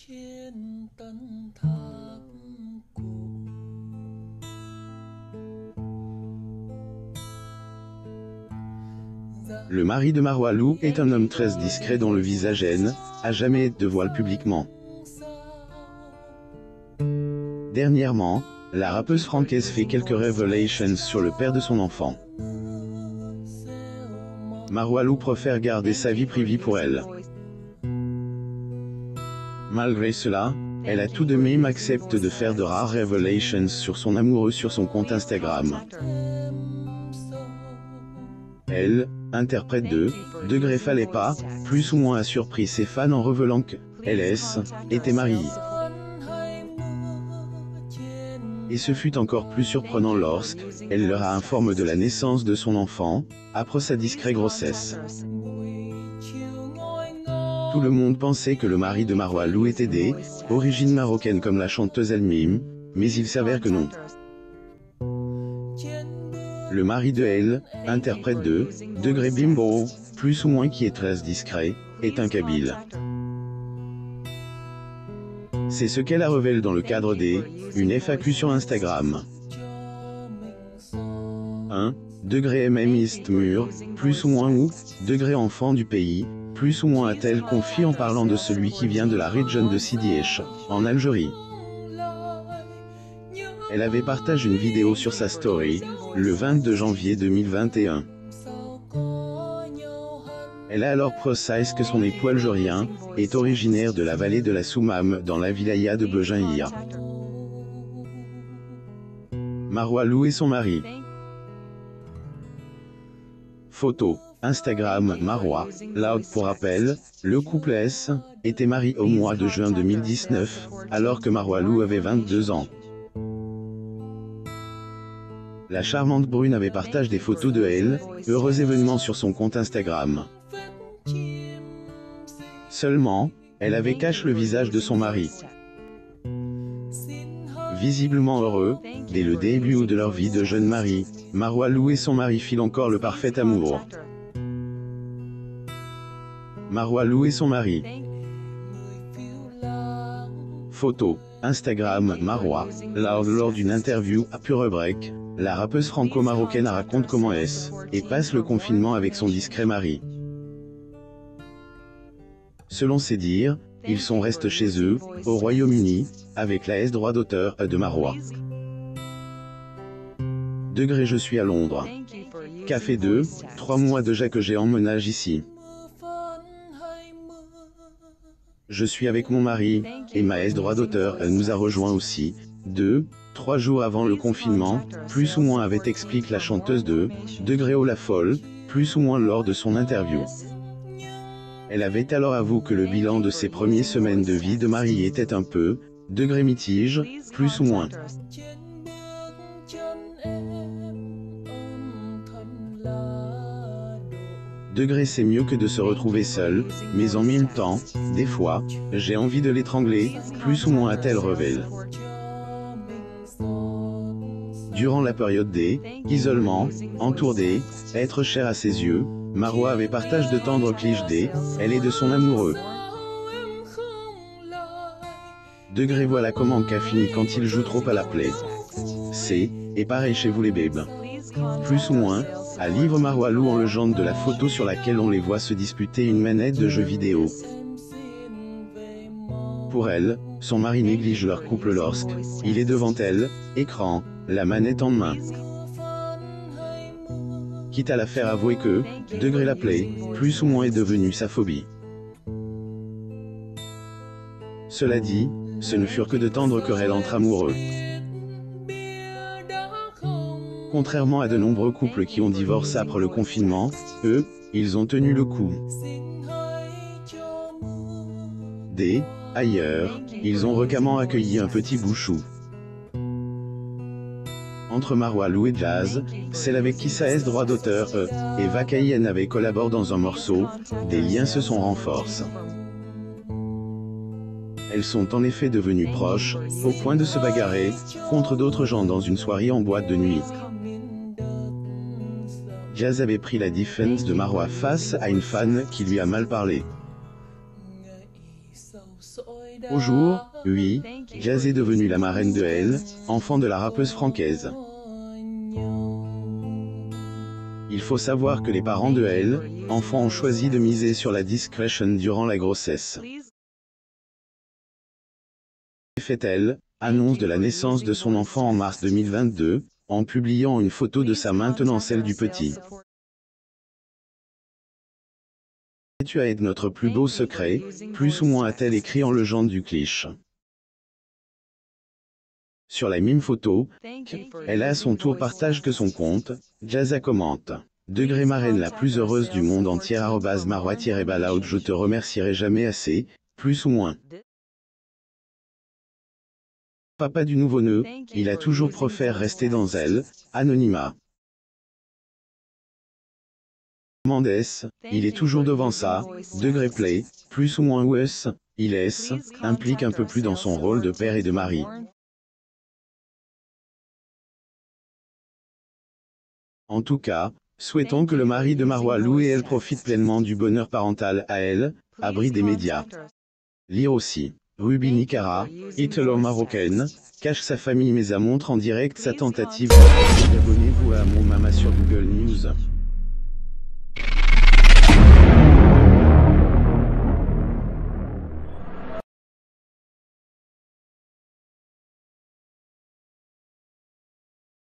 Le mari de Marwa Lou est un homme très discret dont le visage N a jamais été de voile publiquement. Dernièrement, la rappeuse francaise fait quelques révélations sur le père de son enfant. Marwa Lou préfère garder sa vie privée pour elle. Malgré cela, elle a tout de même accepté de faire de rares révélations sur son amoureux sur son compte Instagram. Elle, interprète de Degré fallait pas, plus ou moins a surpris ses fans en révélant que LS était mariée. Et ce fut encore plus surprenant lorsque elle leur a informé de la naissance de son enfant, après sa discrète grossesse. Tout le monde pensait que le mari de Marwa Lou était d'origine marocaine comme la chanteuse elle-même, mais il s'avère que non. Le mari de elle, interprète de Degré Bimbo, plus ou moins qui est très discret, est un kabyle. C'est ce qu'elle a révélé dans le cadre une FAQ sur Instagram. 1. Degré MMiste mur, plus ou moins ou, degré enfant du pays, plus ou moins a-t-elle confié en parlant de celui qui vient de la région de Sidiech, en Algérie. Elle avait partagé une vidéo sur sa story, le 22 janvier 2021. Elle a alors précisé que son époux algérien est originaire de la vallée de la Soumam dans la wilaya de Bejaïr. Marwa Lou et son mari. Photo. Instagram Marwa Lou. Pour rappel, le couple S était marié au mois de juin 2019, alors que Marwa Lou avait 22 ans. La charmante brune avait partagé des photos de elle, heureux événement sur son compte Instagram. Seulement, elle avait caché le visage de son mari. Visiblement heureux, dès le début de leur vie de jeune mari, Marwa Lou et son mari filent encore le parfait amour. Marwa Lou et son mari. Photo. Instagram Marwa Lou. Lors d'une interview à Pure Break, la rappeuse franco-marocaine raconte comment et passe le confinement avec son discret mari. Selon ses dires, ils sont restés chez eux, au Royaume-Uni, avec la droit d'auteur de Marwa. Degré je suis à Londres. Café 2, 3 mois déjà que j'ai emménagé ici. Je suis avec mon mari, et ma droit d'auteur nous a rejoint aussi, 3 jours avant le confinement, plus ou moins avait expliqué la chanteuse de Degré au la folle, plus ou moins lors de son interview. Elle avait alors avoué que le bilan de ses premières semaines de vie de mari était un peu, degré mitige, plus ou moins. Degré c'est mieux que de se retrouver seul, mais en même temps, des fois, j'ai envie de l'étrangler, plus ou moins a-t-elle révélé. Durant la période d'isolement, entourée être chère à ses yeux, Marwa avait partagé de tendres clichés elle et de son amoureux. Degré voilà comment qu'a fini quand il joue trop à la play. Et pareil chez vous les bébés. Plus ou moins, à livre Marwa Lou en légende de la photo sur laquelle on les voit se disputer une manette de jeu vidéo. Pour elle, son mari néglige leur couple lorsque il est devant elle, écran, la manette en main. Quitte à la faire avouer que, degré la play, plus ou moins est devenue sa phobie. Cela dit, ce ne furent que de tendres querelles entre amoureux. Contrairement à de nombreux couples qui ont divorcé après le confinement, eux, ils ont tenu le coup. Ailleurs, ils ont récemment accueilli un petit bouchou. Entre Marwa Lou et Jazz, celle avec qui sa droit d'auteur et Vakaïen avait collaboré dans un morceau, des liens se sont renforcés. Elles sont en effet devenues proches, au point de se bagarrer contre d'autres gens dans une soirée en boîte de nuit. Jazz avait pris la défense de Marwa face à une fan qui lui a mal parlé. Au jour, oui, Jazz est devenue la marraine de Elle, enfant de la rappeuse francaise. Il faut savoir que les parents de Elle, enfants, ont choisi de miser sur la discrétion durant la grossesse. Fait-elle, annonce de la naissance de son enfant en mars 2022, en publiant une photo de sa main tenant celle du petit. Tu as été notre plus beau secret, plus ou moins a-t-elle écrit en légende du cliché. Sur la même photo, elle à son tour partage que son compte, Jazza commente. Degré marraine la plus heureuse du monde entier @marwa-balaout, je te remercierai jamais assez, plus ou moins. Papa du nouveau-né, il a toujours préféré rester dans Elle, anonymat. Mendes, il est toujours devant ça, degré play, plus ou moins US, il est, implique un peu plus dans son rôle de père et de mari. En tout cas, souhaitons que le mari de Marwa Lou et elle profite pleinement du bonheur parental à Elle, abri des médias. Lire aussi. Ruby Nicara, italo-marocaine, cache sa famille mais montre en direct sa tentative. Abonnez-vous à mon Mama sur Google News.